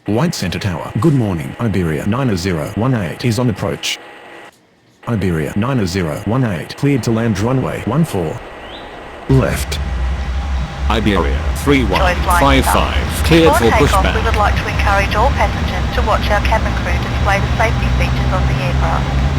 White Center Tower. Good morning. Iberia 9018 is on approach. Iberia 9018 cleared to land runway 14. Left. Iberia 3155 cleared for pushback. We would like to encourage all passengers to watch our cabin crew display the safety features of the aircraft.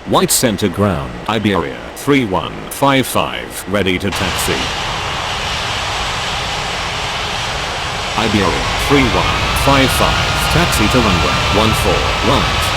White center ground. Iberia 3155 ready to taxi. Iberia 3155 taxi to runway 14 right.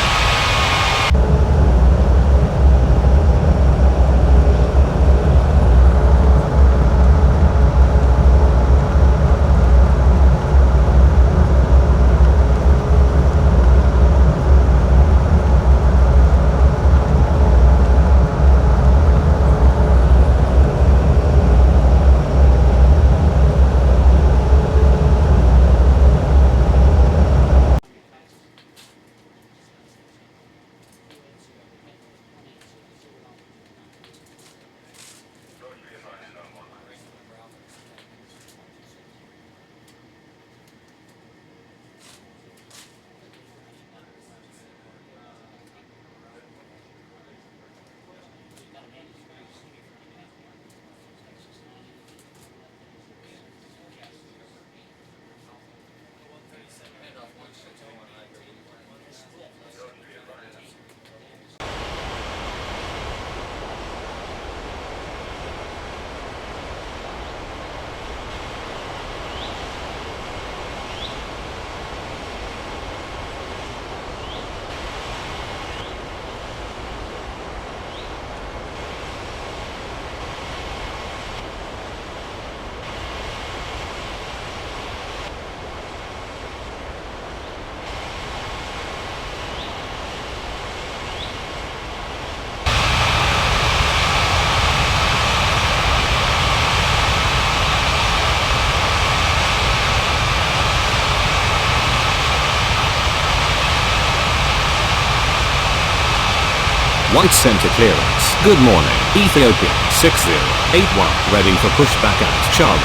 White center clearance. Good morning. Ethiopian 6081 ready for pushback at Charlie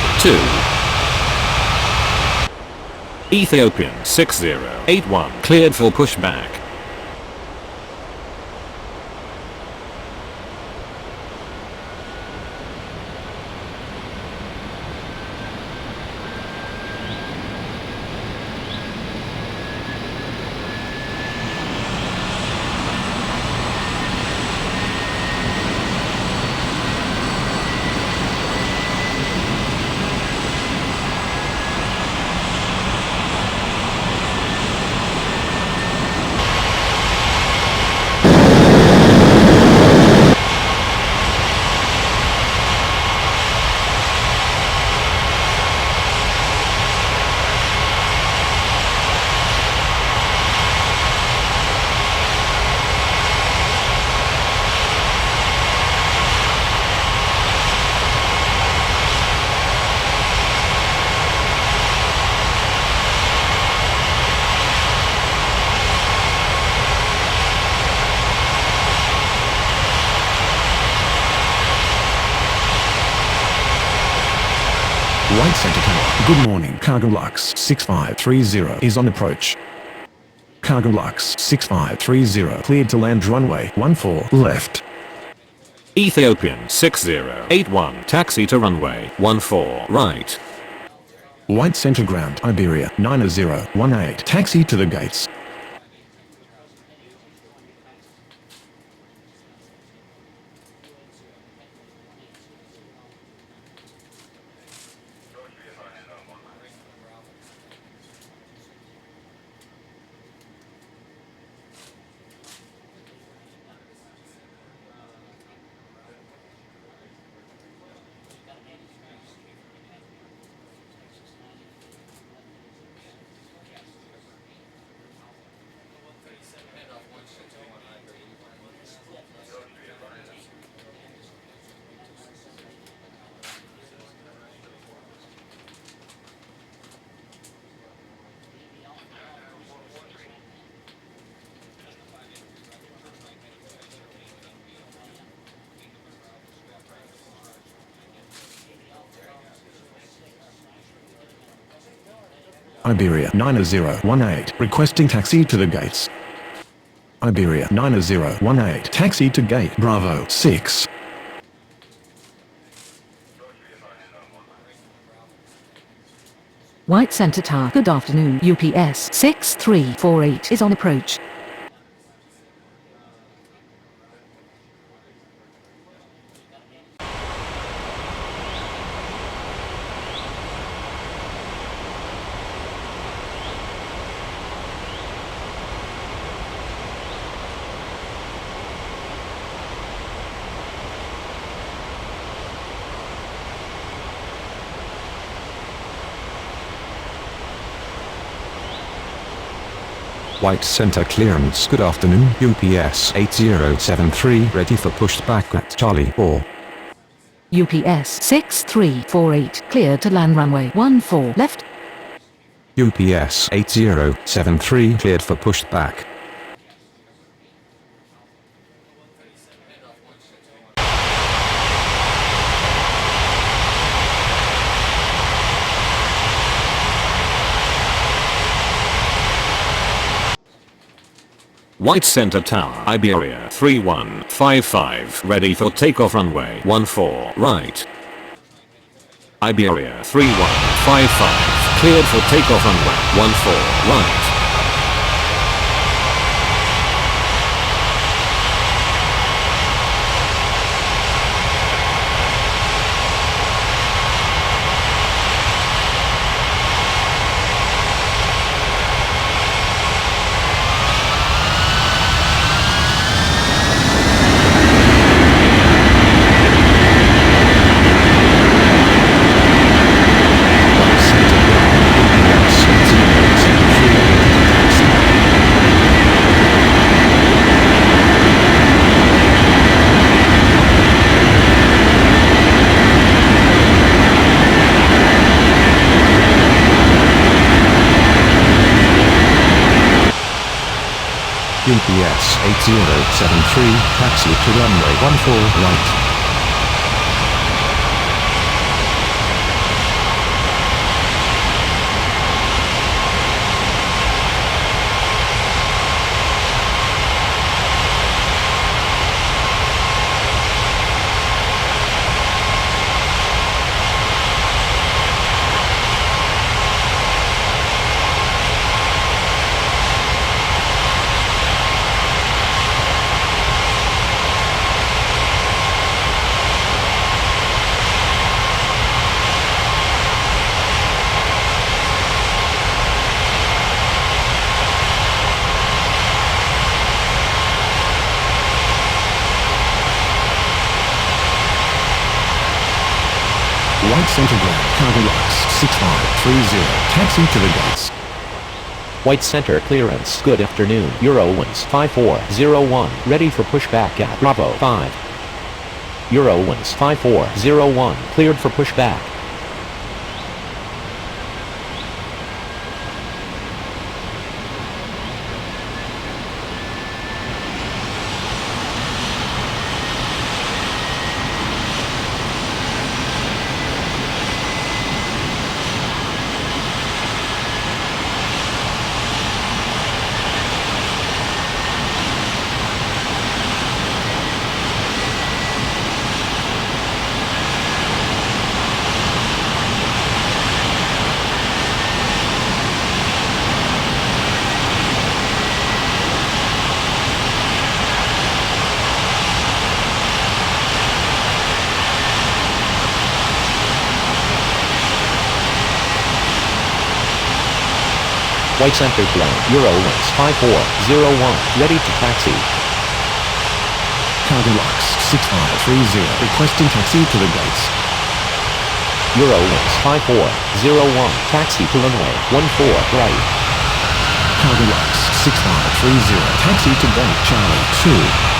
2. Ethiopian 6081 cleared for pushback. White Center Tower. Good morning. Cargo Lux 6530 is on approach. Cargo Lux 6530 cleared to land runway 14 left. Ethiopian 6081 taxi to runway 14 right. White Center Ground. Iberia 9018 taxi to the gates. Iberia 9018, requesting taxi to the gates. Iberia 9018, taxi to gate Bravo 6. White Center Tower. Good afternoon. UPS 6348 is on approach. White Center clearance. Good afternoon. UPS 8073 ready for pushback at Charlie 4. UPS 6348 cleared to land runway 14 left. UPS 8073 cleared for pushback. White Center Tower, Iberia 3155, ready for takeoff runway 14 right. Iberia 3155, cleared for takeoff runway 14 right. UPS 8073 taxi to runway 14 right. White Center ground, cargo locks 6530, taxi to the gates. White Center clearance. Good afternoon. Eurowings 5401, ready for pushback at Bravo 5. Eurowings 5401, cleared for pushback. White Center ground. Eurowings 5401, ready to taxi. Cargo locks 6530, requesting taxi to the gates. Eurowings 5401, taxi to runway 14 right. Cargo locks 6530, taxi to gate Charlie 2.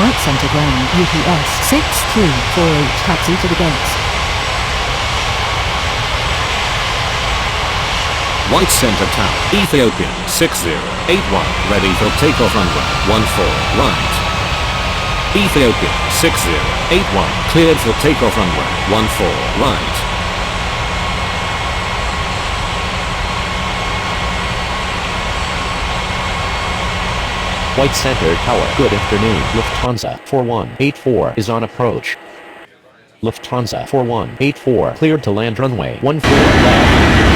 White Center ground. UPS 6348 taxi to the gates. White Center Tower, Ethiopian 6081, ready for takeoff runway 14 right. Ethiopia 6081, cleared for takeoff runway 14 right. White Center Tower, good afternoon. Lufthansa 4184 is on approach. Lufthansa 4184 cleared to land runway 14 left.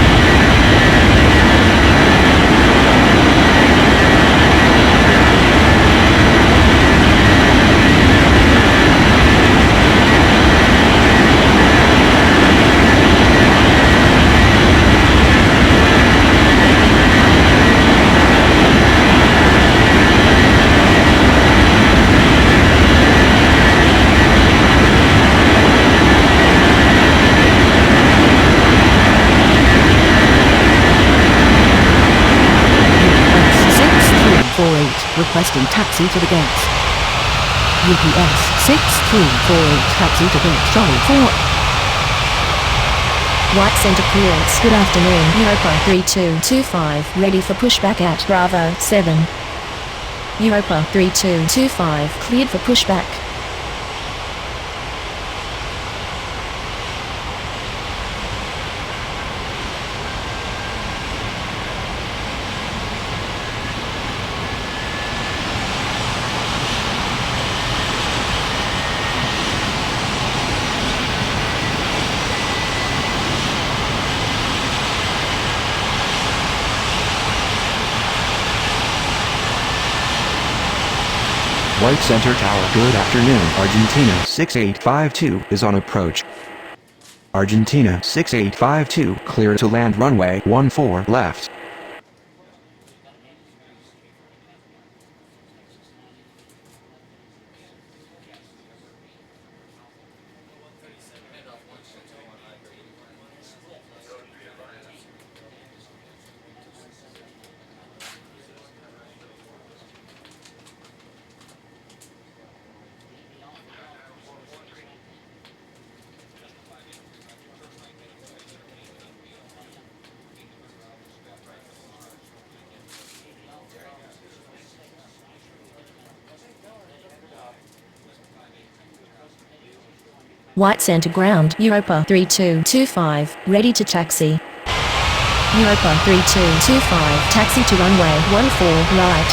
Requesting taxi to the gates. UPS 6348 taxi to gate Charlie 4. White Center clearance. Good afternoon. Europa 3225 ready for pushback at Bravo 7. Europa 3225 cleared for pushback. White Center Tower, good afternoon. Argentina 6852 is on approach. Argentina 6852 clear to land runway 14 left. White Center ground. Europa 3225 ready to taxi. Europa 3225 taxi to runway 14 right.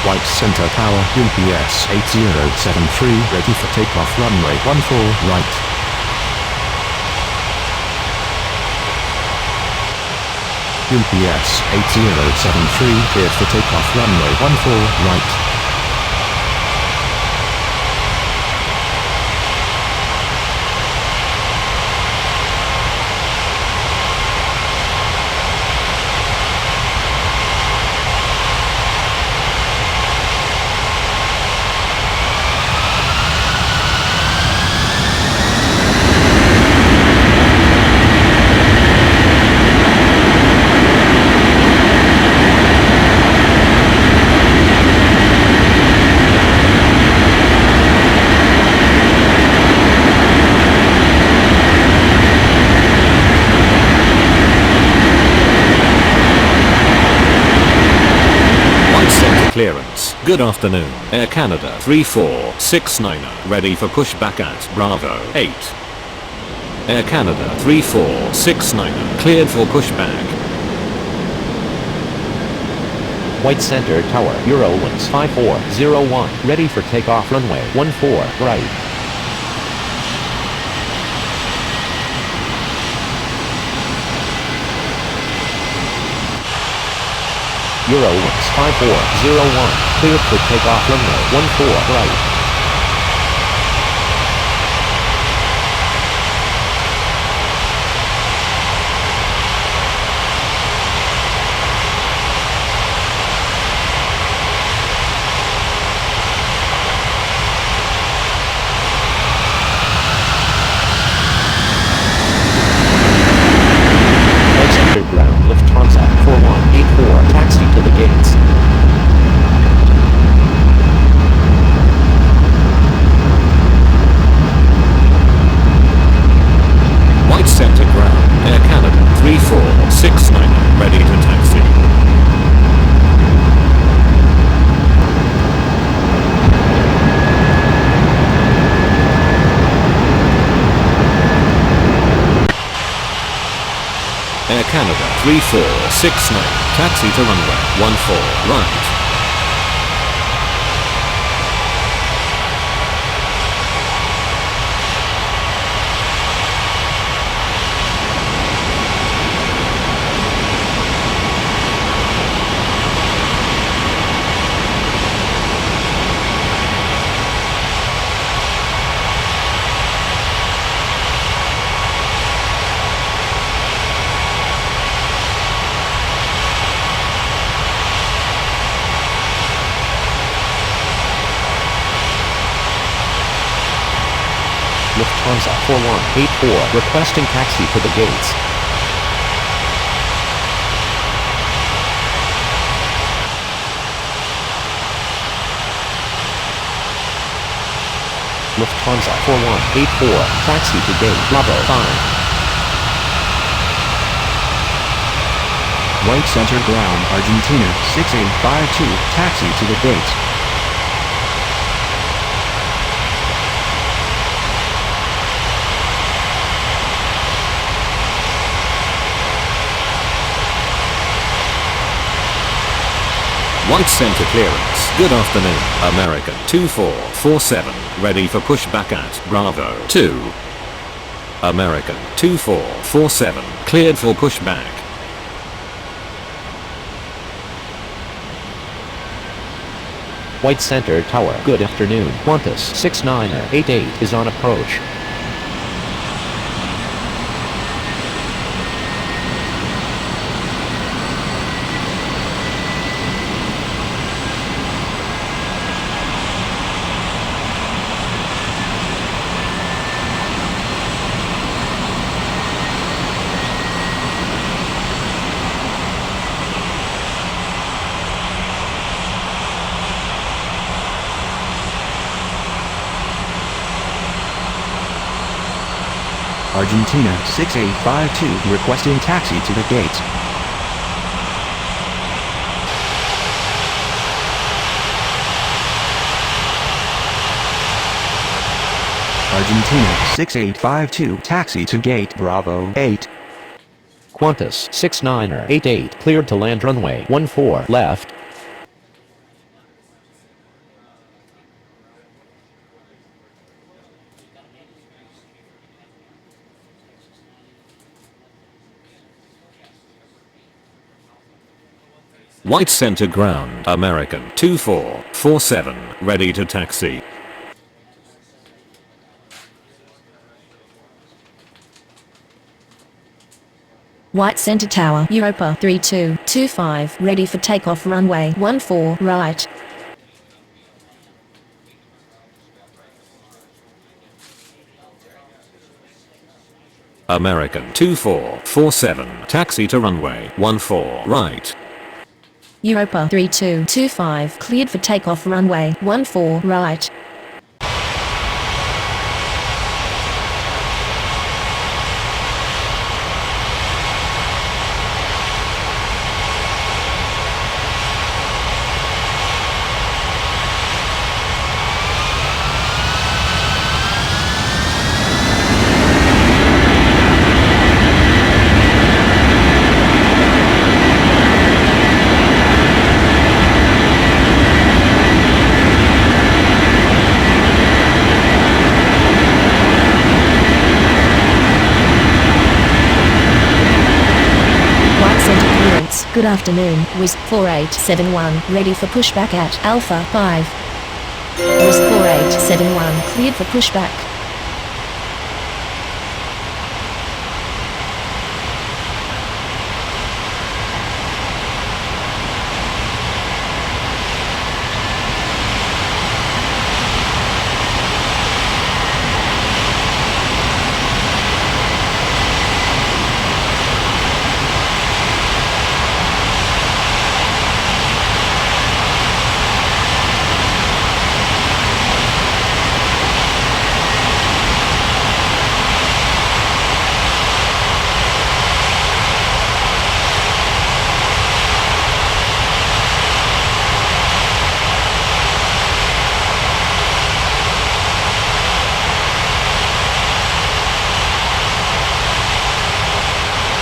White Center Tower, UPS 8073 ready for takeoff runway 14 right. UPS 8073 cleared for takeoff runway 14 right. Clearance. Good afternoon. Air Canada 3469 ready for pushback at Bravo 8. Air Canada 3469 cleared for pushback. White Center Tower, Eurowings 5401 ready for takeoff runway 14 right. Eurowings 5401 cleared for takeoff runway 14 right. White Center ground, Lufthansa 4184 taxi to the gates. Air Canada 3469, taxi to runway 14 right. Lufthansa 4184 requesting taxi to the gates. Lufthansa 4184 taxi to gate Bravo 5. White Center Ground, Argentina 6852, taxi to the gates. White center clearance. Good afternoon. American 2447, ready for pushback at Bravo 2. American 2447, cleared for pushback. White Center Tower, good afternoon. Qantas 6988 is on approach. Argentina 6852 requesting taxi to the gates. Argentina 6852 taxi to gate Bravo 8. Qantas 6988 cleared to land runway 14 left. White center ground. American 2447, ready to taxi. White Center Tower, Europa 3225, ready for takeoff runway 14 right. American 2447, taxi to runway 14 right. Europa 3225, cleared for takeoff runway 14 right. Good afternoon, WIS 4871, ready for pushback at Alpha 5. WIS 4871, cleared for pushback.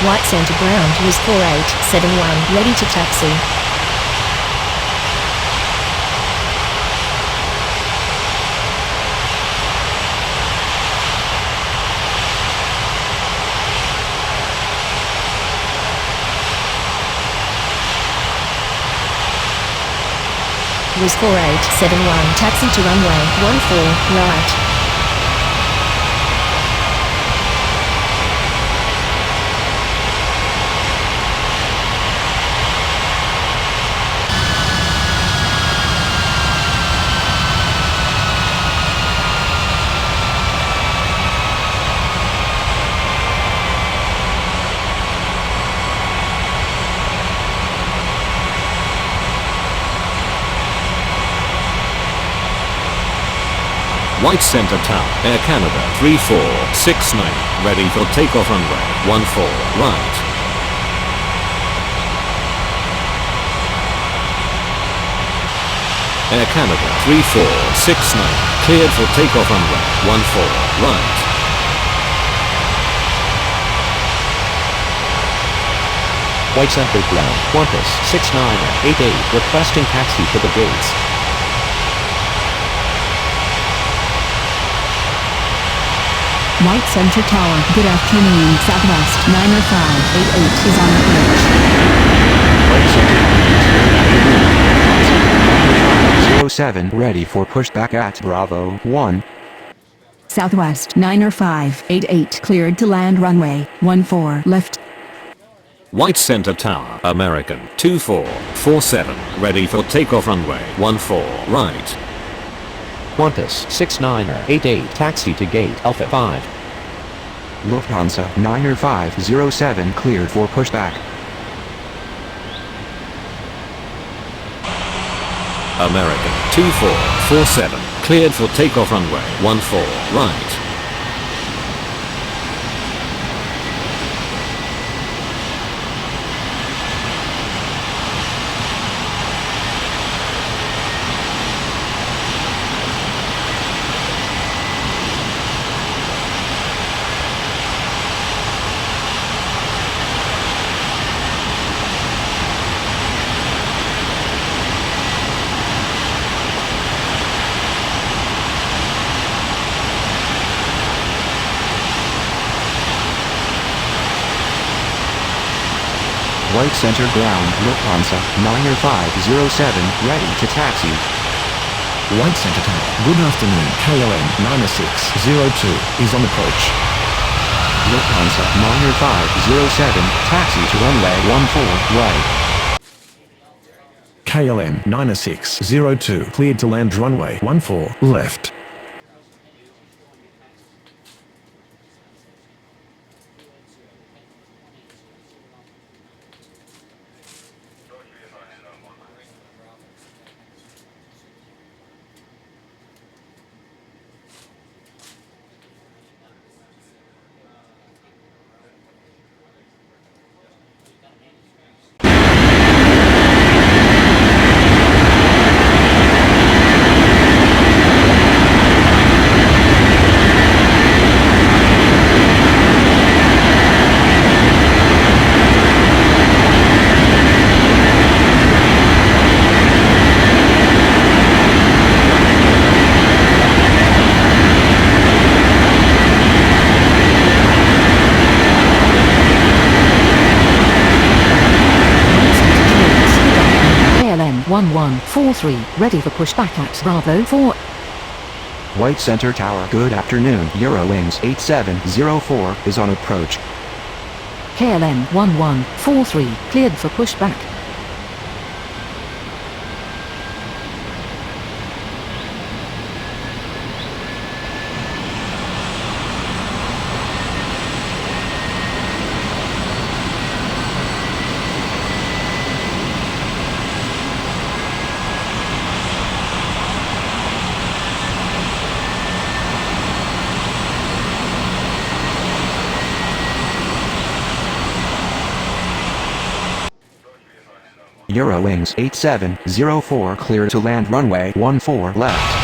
White center ground was 4871, ready to taxi. Was 4871, taxi to runway 14, right. White Center Tower, Air Canada 3469, ready for takeoff runway 14, right. Air Canada 3469, cleared for takeoff runway 14, right. White center ground, Qantas 6988, requesting taxi to the gates. White Center Tower, good afternoon, Southwest 90588 is on approach. White Center 07 ready for pushback at Bravo 1. Southwest 90588 cleared to land runway 14 left. White Center Tower, American 2447, ready for takeoff runway 14, right. Qantas 6988, taxi to gate Alpha 5. Lufthansa 90507 cleared for pushback. American 2447, cleared for takeoff runway 14, right. White Center ground, Lufthansa 90507 ready to taxi. White Center Tower, good afternoon, KLM 9602 is on approach. Lufthansa 90507 taxi to runway 14 right. KLM 9602 cleared to land runway 14 left. KLM 1143 ready for pushback at Bravo 4. White Center Tower, good afternoon, Eurowings 8704 is on approach. KLM 1143 cleared for pushback. Eurowings 8704 clear to land runway 14 left.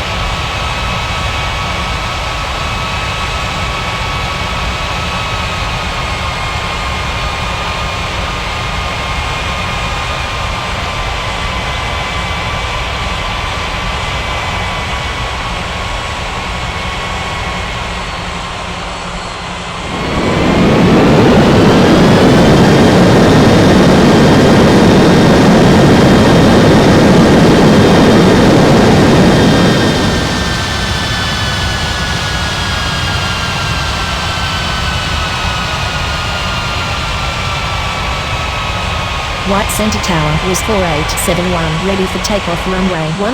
White Center Tower was 4871, ready for takeoff runway 14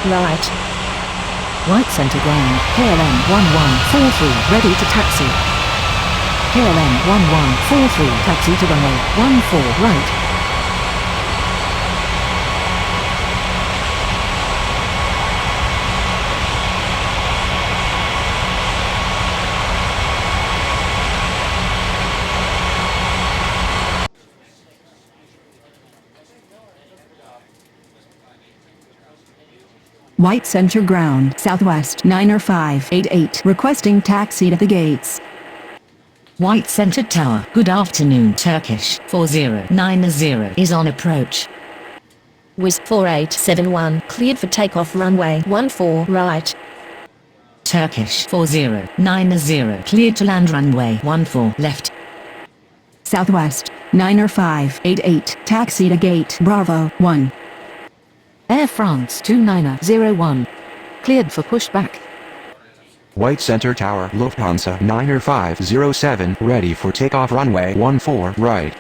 right. White Center Ground, KLM 1143, ready to taxi. KLM 1143, taxi to runway 14 right. White Center Ground, Southwest 90588, requesting taxi to the gates. White Center Tower, good afternoon Turkish 4090 is on approach. Was 4871, cleared for takeoff runway 14 right. Turkish 4090 cleared to land runway 14 left. Southwest 90588, taxi to gate Bravo 1. Air France 2901, cleared for pushback. White Center Tower, Lufthansa 90507, ready for takeoff runway 14 right.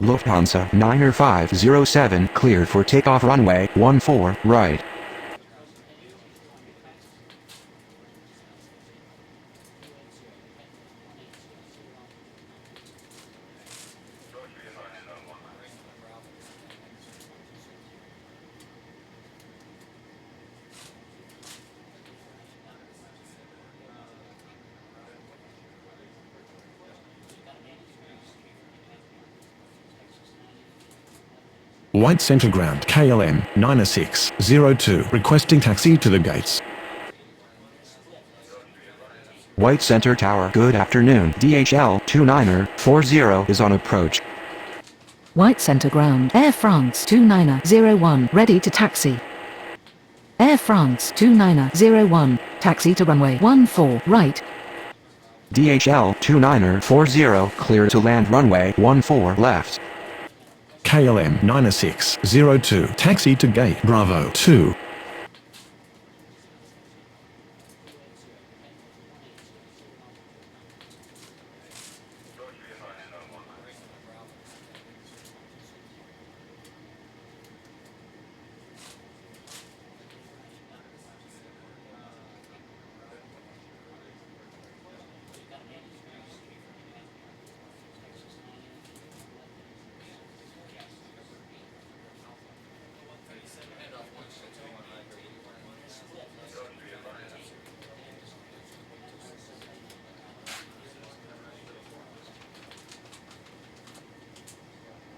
Lufthansa 90507, cleared for takeoff runway 14 right. White Center Ground, KLM 9602, requesting taxi to the gates. White Center Tower, good afternoon. DHL 2940 is on approach. White Center Ground, Air France 2901, ready to taxi. Air France 2901, taxi to runway 14 right. DHL 2940, clear to land runway 14 left. KLM 9602, taxi to gate Bravo 2.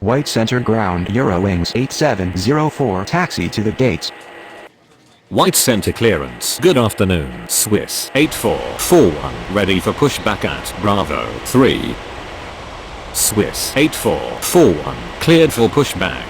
White Center Ground, Eurowings 8704, taxi to the gates. White Center Clearance, good afternoon Swiss 8441, ready for pushback at Bravo 3. Swiss 8441, cleared for pushback.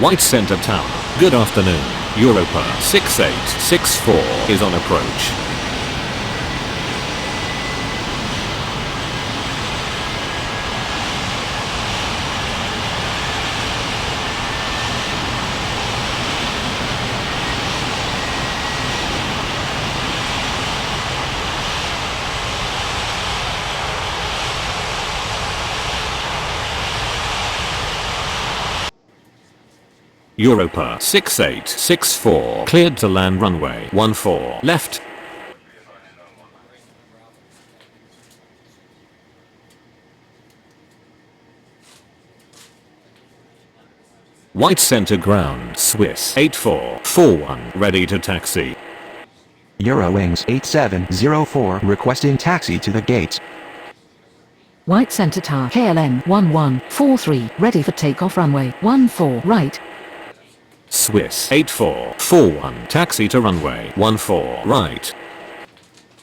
White Center Tower, good afternoon. Europa 6864 is on approach. Europa 6864, cleared to land runway 14 left. White Center Ground, Swiss 8441, ready to taxi. Eurowings 8704, requesting taxi to the gates. White Center Tower, KLM 1143, ready for takeoff runway 14 right. Swiss 8441, taxi to runway 14 right.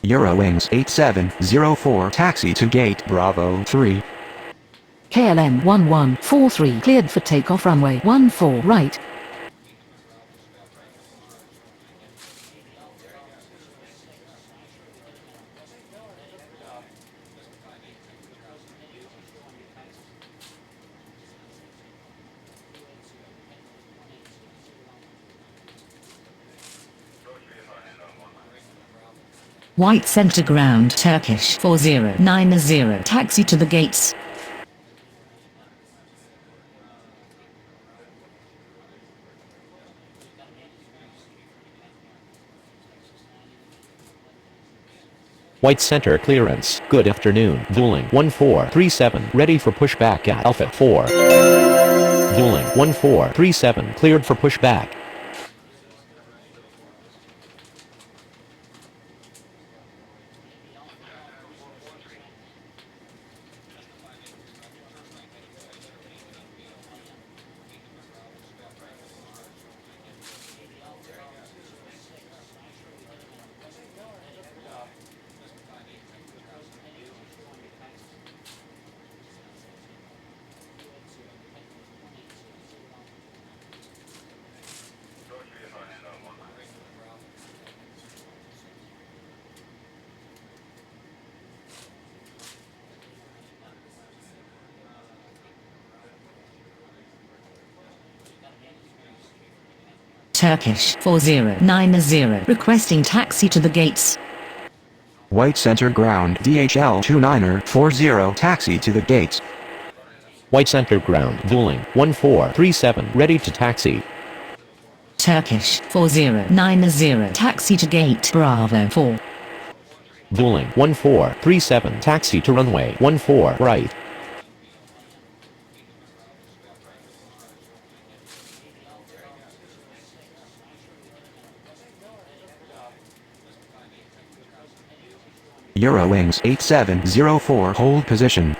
Eurowings 8704, taxi to gate Bravo 3. KLM 1143, cleared for takeoff runway 14 right. White center ground Turkish 4090. Taxi to the gates. White center clearance. Good afternoon. Dueling 1437. Ready for pushback at Alpha 4. Dueling 1437. Cleared for pushback. Turkish 4090. Requesting taxi to the gates. White center ground DHL 2940. Taxi to the gates. White center ground. Dueling 1437. Ready to taxi. Turkish 4090. Taxi to gate Bravo 4. Dueling 1437. Taxi to runway 14 right. Eurowings 8704. Hold position.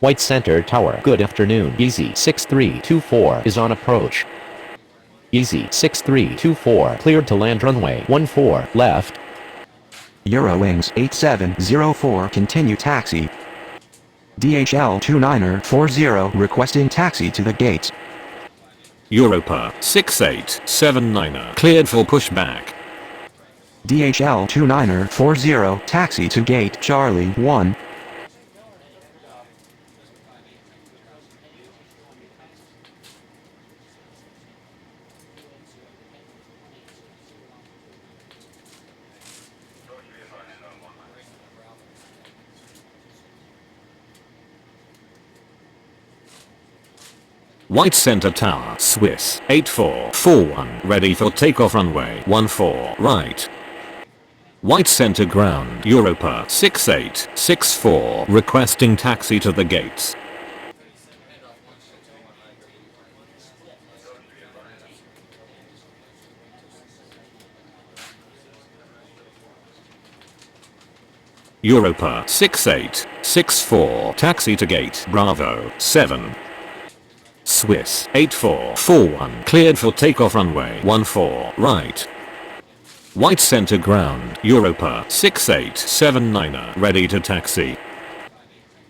White center tower. Good afternoon. Easy 6324 is on approach. Easy 6324. Cleared to land runway 14 left. Eurowings 8704. Continue taxi. DHL 2940. Requesting taxi to the gates. Europa 6879 cleared for pushback. DHL 2940. Taxi to gate Charlie 1. White center tower Swiss 8441 ready for takeoff runway 14 right. White center ground Europa 6864 requesting taxi to the gates. Europa 6864 taxi to gate Bravo 7. Swiss 8441 cleared for takeoff runway 14 right. White center ground Europa 6879 ready to taxi.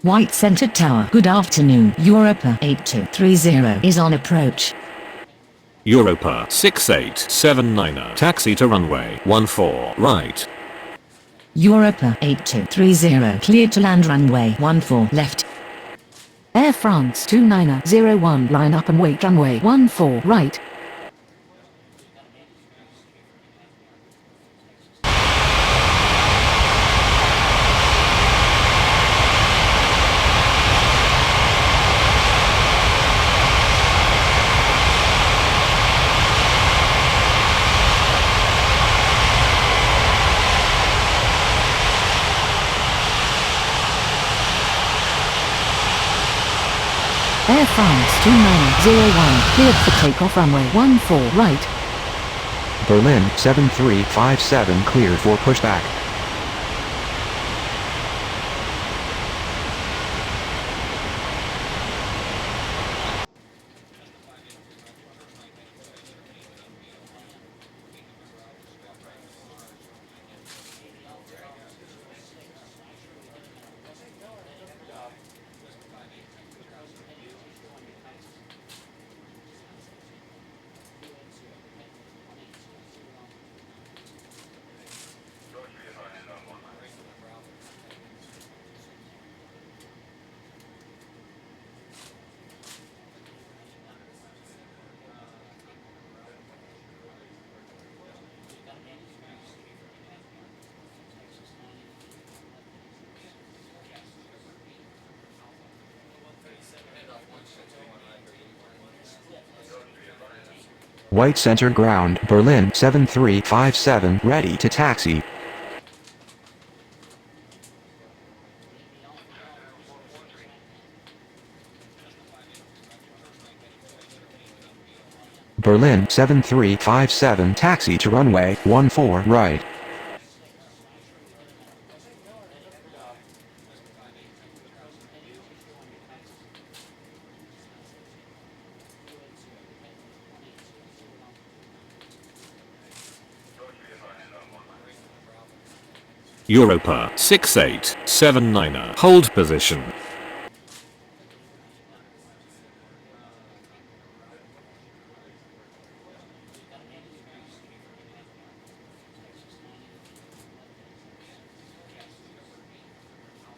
White center tower. Good afternoon. Europa 8230 is on approach. Europa 6879 taxi to runway 14 right. Europa 8230 cleared to land runway 14 left. Air France 2901 line up and wait runway 14 right. Air France 2901 cleared for takeoff runway 14 right. Berlin 7357 cleared for pushback. White Center Ground, Berlin 7357, ready to taxi. Berlin 7357, taxi to runway 14 right. Europa 6879er, hold position.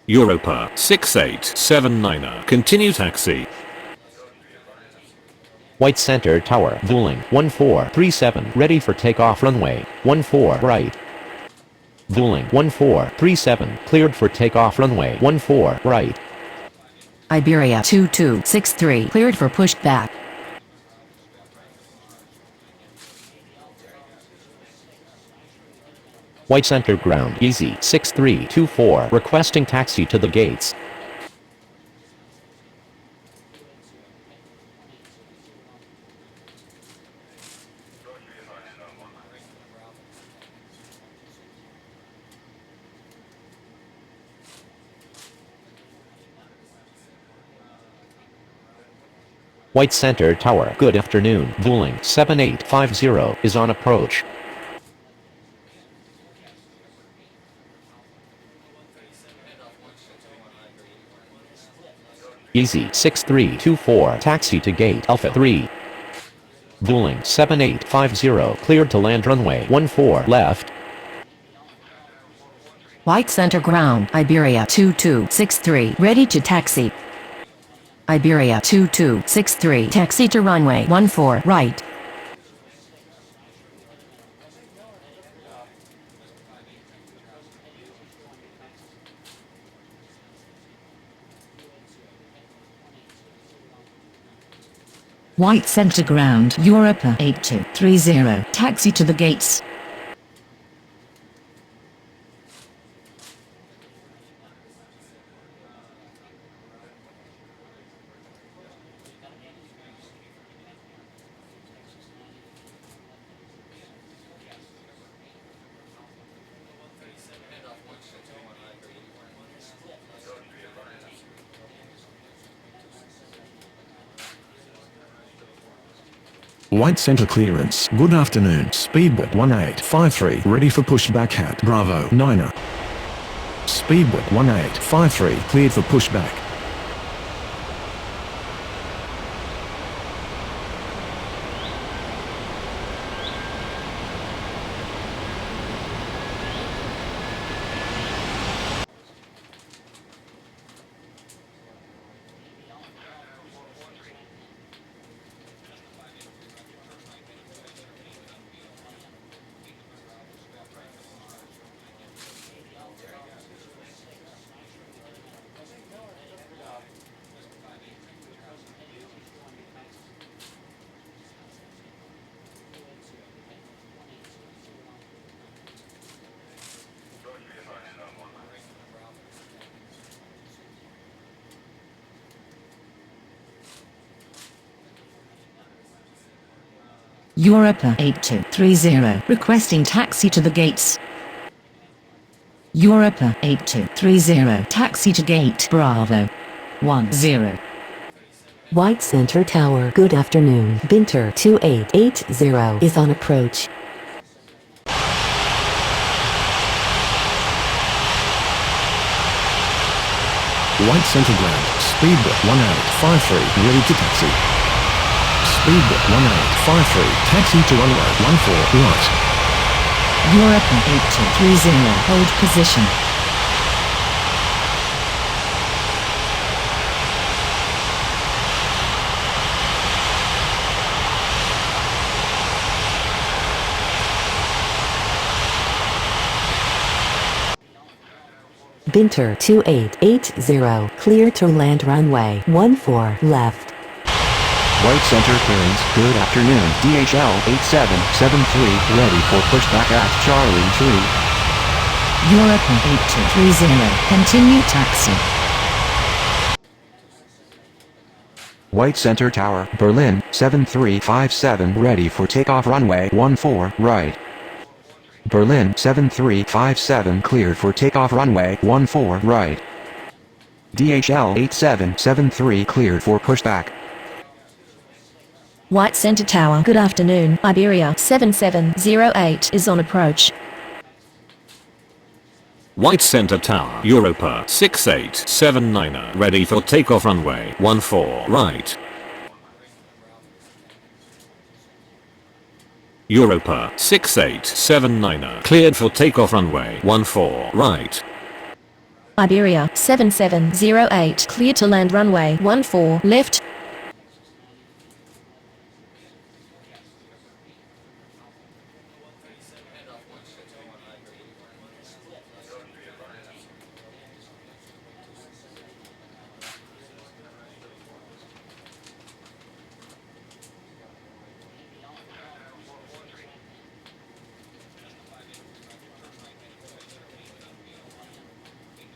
Europa 6879er, continue taxi. White Center Tower, Vueling 1437, ready for takeoff runway 14 right. Vueling 1437, cleared for takeoff runway 14 right. Iberia 2263, cleared for pushback. White Center Ground, Easy 6324, requesting taxi to the gates. White Center Tower, good afternoon. Vueling 7850 is on approach. Easy 6324, taxi to gate Alpha 3. Vueling 7850, cleared to land runway 14 left. White Center Ground, Iberia 2263, ready to taxi. Iberia 2263, taxi to runway 14 right. White Center Ground, Europa 8230, taxi to the gates. White Center clearance. Good afternoon. Speedboat 1853, ready for pushback at Bravo 9er. Speedboat 1853, cleared for pushback. Europa 8230, requesting taxi to the gates. Europa 8230, taxi to gate Bravo 10. White Center Tower, good afternoon. Binter 2880 is on approach. White Center Ground. Speedboat 1853, ready to taxi. Speedboat 1853, taxi to runway 14 right. Europa 8230, hold position. Binter 2880, clear to land runway 14 left. White center clearance, good afternoon. DHL 8773, ready for pushback at Charlie 3. Europa 8230, continue taxi. White center tower, Berlin 7357, ready for takeoff runway 14, right. Berlin 7357, cleared for takeoff runway 14, right. DHL 8773, cleared for pushback. White Center Tower, good afternoon. Iberia 7708 is on approach. White Center Tower, Europa 6879, ready for takeoff runway 14, right. Europa 6879, cleared for takeoff runway 14, right. Iberia 7708, clear to land runway 14, left.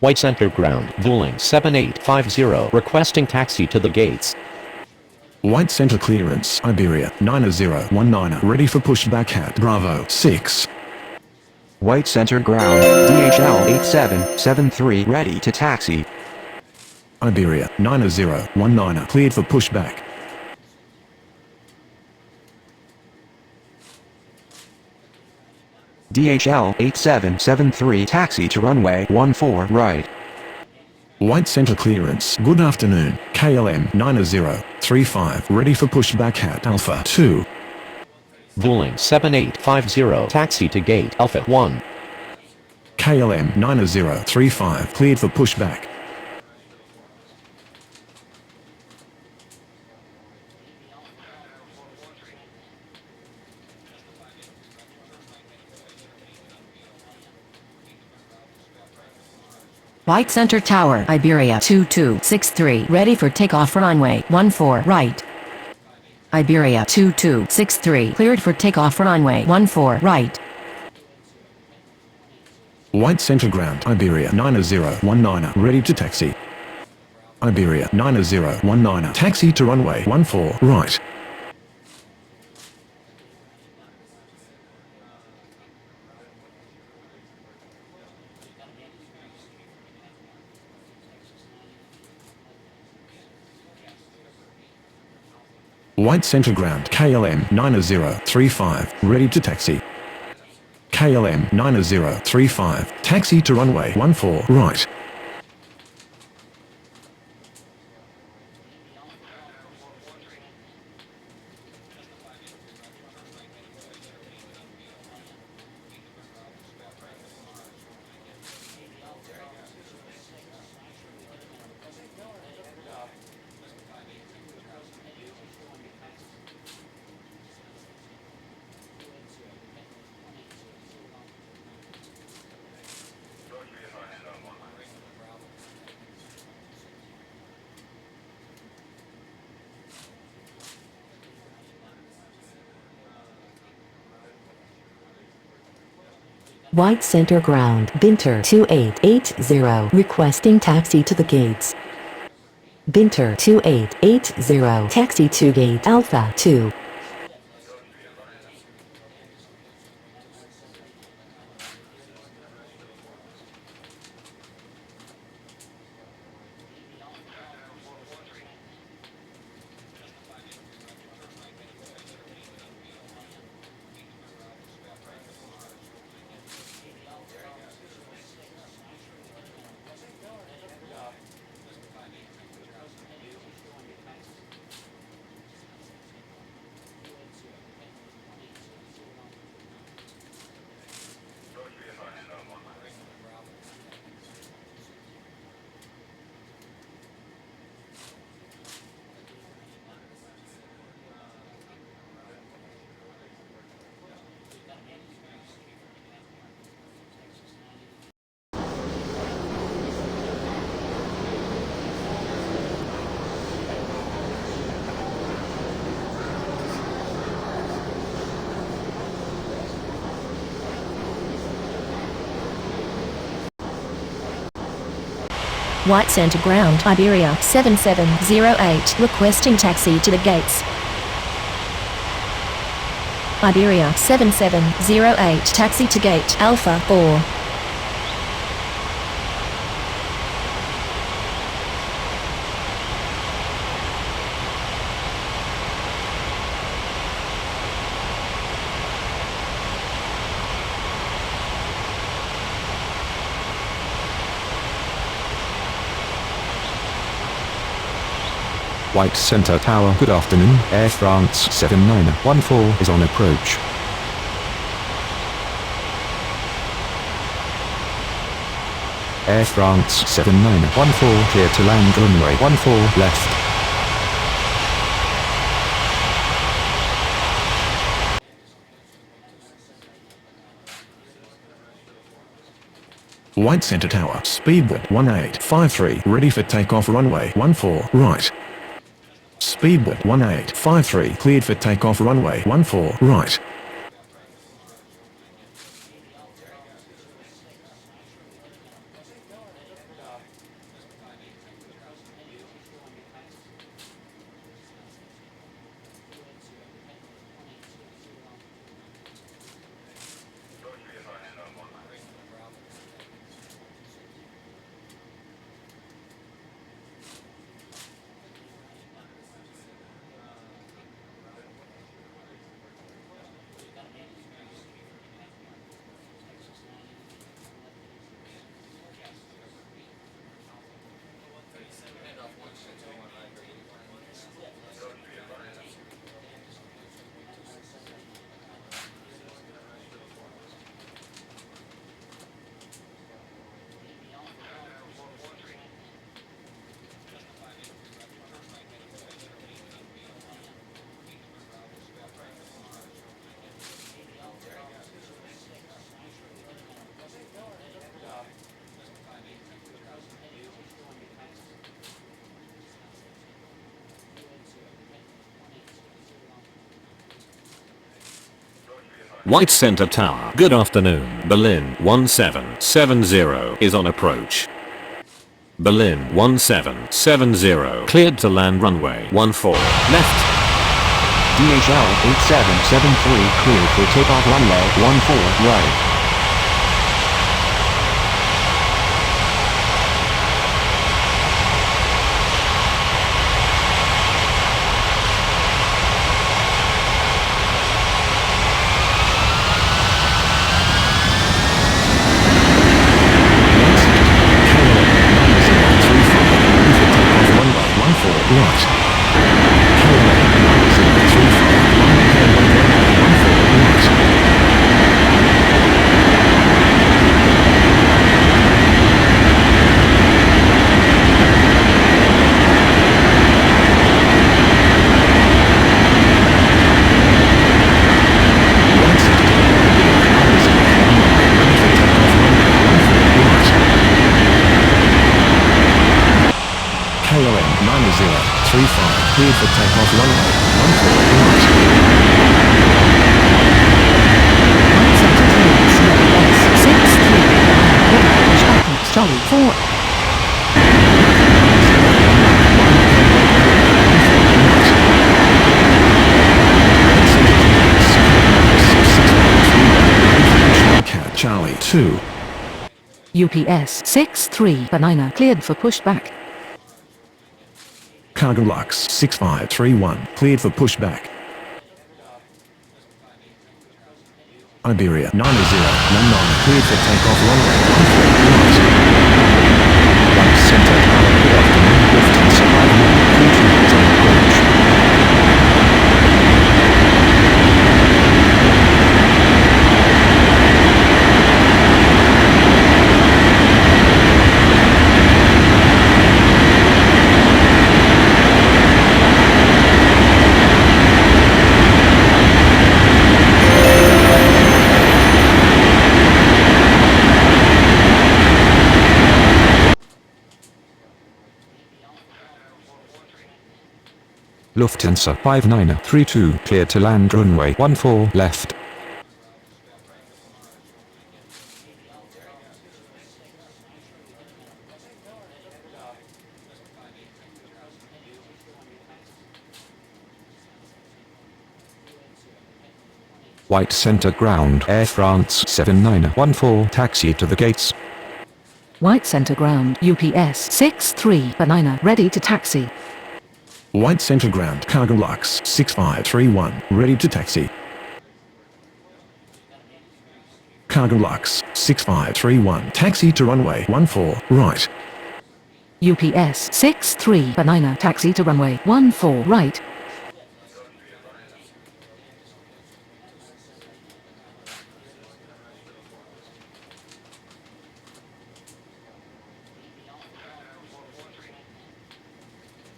White Center Ground, Vueling 7850, requesting taxi to the gates. White center clearance, Iberia 9019, ready for pushback at Bravo 6. White center ground, DHL 8773, ready to taxi. Iberia 9019, cleared for pushback. DHL 8773, taxi to runway 14, right. White center clearance, good afternoon. KLM 9035, ready for pushback at Alpha 2. Vueling 7850, taxi to gate Alpha 1. KLM 9035, cleared for pushback. White Center Tower, Iberia 2263, ready for takeoff runway 14, right. Iberia 2263, cleared for takeoff runway 14, right. White center ground, Iberia 9019, ready to taxi. Iberia 9019, taxi to runway 14, right. White center ground, KLM 9035, ready to taxi. KLM 9035, taxi to runway 14, right. White center ground, Binter 2880, requesting taxi to the gates. Binter 2880, taxi to gate Alpha 2. White Center Ground, Iberia 7708, requesting taxi to the gates. Iberia 7708, taxi to gate Alpha 4. White Center Tower, good afternoon. Air France 7914 is on approach. Air France 7914 clear to land runway 14 left. White Center Tower, speedbird 1853, ready for takeoff runway 14 right. Speedbird 1853, cleared for takeoff runway 14 right. White Center Tower, good afternoon. Berlin 1770 is on approach. Berlin 1770, cleared to land runway 14 left. DHL 8773 cleared for takeoff runway 14 right. Cleared for takeoff runway 14 right. White Center clearance, UPS 63, Charlie 4. Charlie 2. UPS 63, Banana, cleared for pushback. Cargo Lux 6531, cleared for pushback. Iberia 9019, cleared for takeoff runway 14 right. White Center Tower, good afternoon. Lufthansa 5932 is on approach. Lufthansa 5932, cleared to land runway 14 left. White center ground. Air France 7914, taxi to the gates. White center ground. UPS 6349, ready to taxi. White center ground. Cargo Lux 6531, ready to taxi. Cargo Lux 6531, taxi to runway 14, right. UPS 6349, taxi to runway 14, right.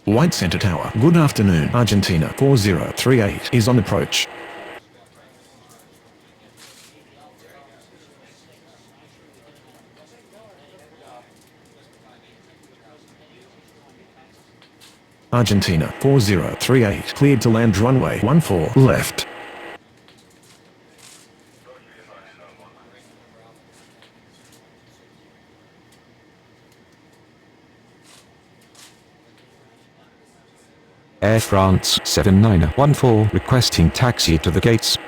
White center tower. Good afternoon. Argentina 4038 is on approach. Argentina 4038, cleared to land runway 14 left. Air France 7914, requesting taxi to the gates.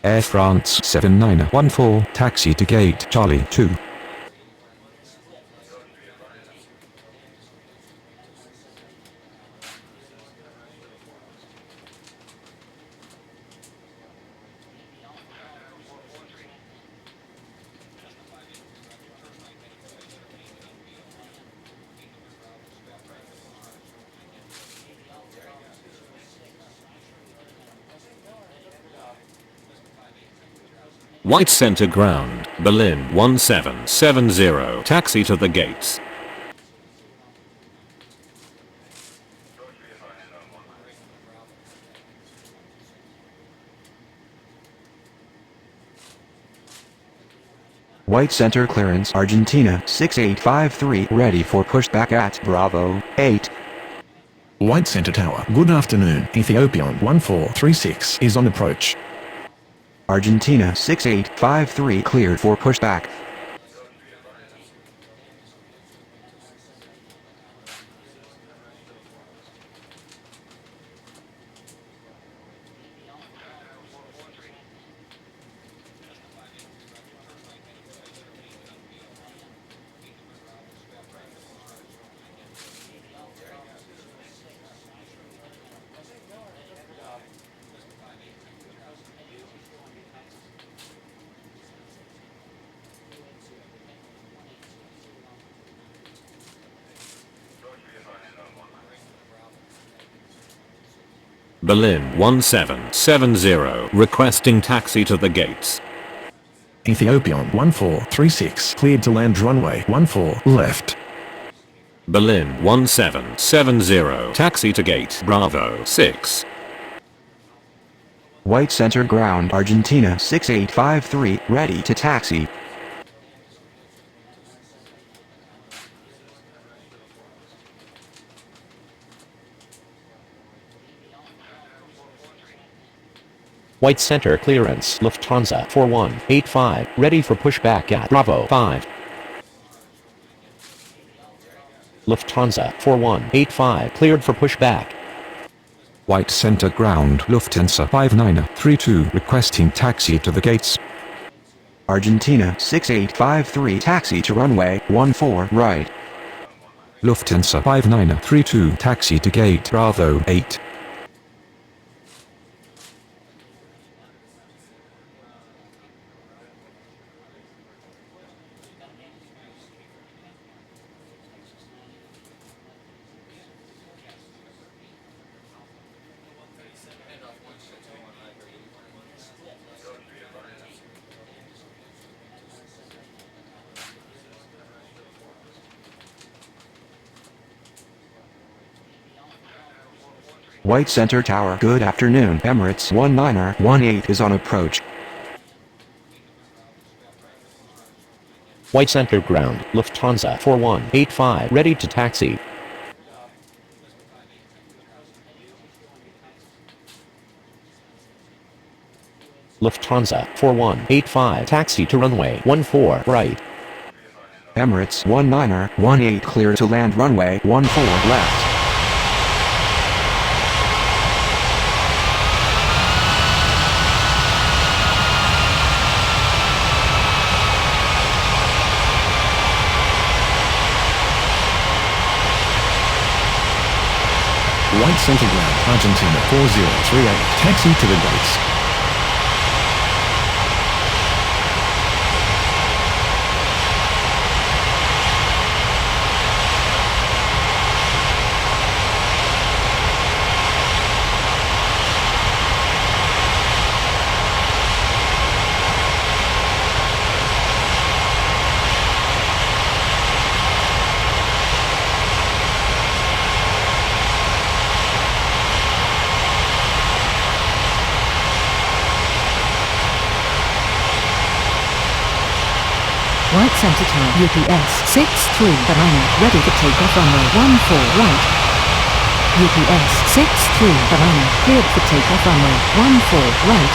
Air France 7914, taxi to gate Charlie 2. White center ground, Berlin 1770, taxi to the gates. White center clearance Argentina 6853, ready for pushback at Bravo 8. White center tower. Good afternoon. Ethiopian 1436 is on approach. Argentina 6853, cleared for pushback. Berlin 1770, requesting taxi to the gates. Ethiopian 1436, cleared to land runway 14 left. Berlin 1770, taxi to gate Bravo 6. White center ground Argentina 6853, ready to taxi. White center clearance Lufthansa 4185, ready for pushback at Bravo 5. Lufthansa 4185, cleared for pushback. White center ground. Lufthansa 5932, requesting taxi to the gates. Argentina 6853, taxi to runway 14 right. Lufthansa 5932, taxi to gate Bravo 8. White center tower. Good afternoon. Emirates 1918 is on approach. White center ground Lufthansa 4185, ready to taxi. Lufthansa 4185, taxi to runway 14 right. Emirates 1918, clear to land runway 14 left. White center ground, Argentina 4038. Taxi to the gates. White center tower, UPS 63 Banana, ready to take off runway 14 right. UPS 63 Banana, cleared for takeoff runway 14 right.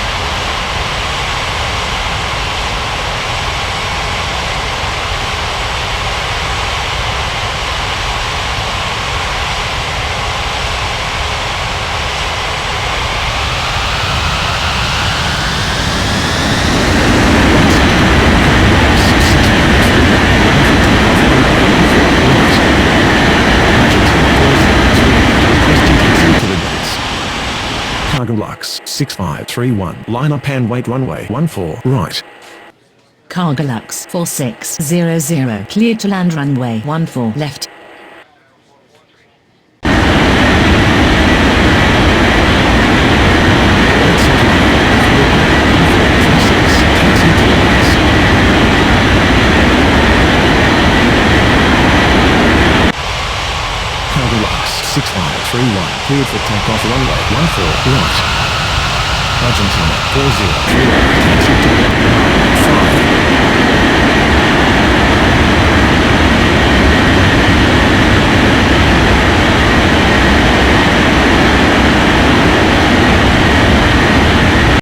Cargo Lux 6531. Line up and wait runway 14 right. Cargolux 4600 cleared to land runway 14 left. Cargo Lux 6531. Cleared for takeoff runway 14 right. Argentina 4038. Taxi to runway 5.